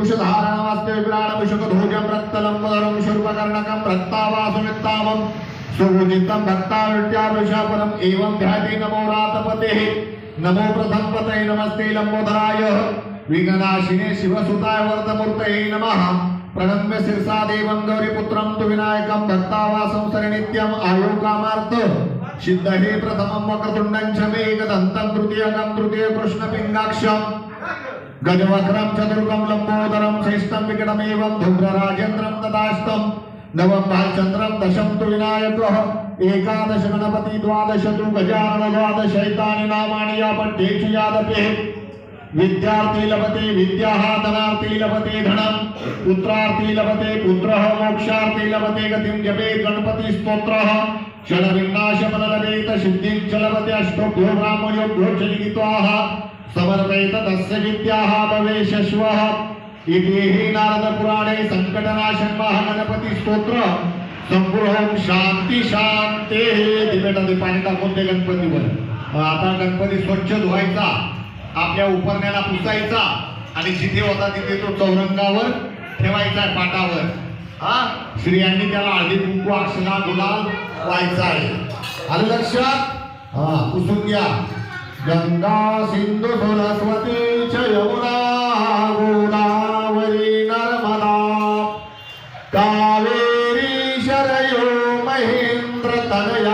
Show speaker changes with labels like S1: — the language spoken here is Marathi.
S1: कुशधारणमस्ते विराणविशुकधोजं रक्तलम्बधरं शूर्पकर्णकं रक्तावासमित्तामं सुभुजितं भक्तावृत्यावृषापरम् एवं ध्याते नमो रातपतेः नमो प्रथमपतये नमस्ते लंबोदराय विघ्ननाशिने शिवसुताय वरदमूर्तये नमः प्रणम्य शिरसा देवं गौरीपुत्रं तु विनायकं भक्तावासं सरिनित्यम् आयुकामार्थ सिद्धहे प्रथमं वक्रतुण्डं च मे एकदन्तं तृतीयकं तृतीय कृष्णपिङ्गाक्षं गजवक्त्रं चतुर्कं लंबोदरं श्रेष्ठं विकटमेवं धूम्रराजेन्द्रं तदास्तं नवम भालचंद्रम दशम तु विनायकः एकादश गणपति द्वादश तु गजानन द्वादश शैतानि नामानि या पठ्येषु यादपे विद्यार्थी लभते विद्याः धनार्थी लभते धनं पुत्रार्थी लभते पुत्रः मोक्षार्थी लभते गतिं जपेत् गणपति स्तोत्रः षड्विनाशफललभेत सिद्धिं च लभते अष्टोभ्यो ब्राह्मणोभ्यो च लिखिताः समर्पयेत तस्य विद्याः भवेशश्वः इति नारद पुराणे संकटनाशन महागणपती स्तोत्र संपूर्ण शांती शांती दिवेटा पाणी टाकून ते गणपतीवर आता गणपती स्वच्छ धुवायचा आपल्या उपरण्याला पुसायचा आणि जिथे होता तिथे तो चौरंगावर ठेवायचा पाटावर स्त्रियांनी त्याला हळदी कुंकू अक्षरा गुलाल व्हायचा आहे आलं लक्षात पुसून घ्या गंगा सिंधू सरस्वती च यमुना गोदावरी नर्मदा कावेरी शरयो महेंद्र तनया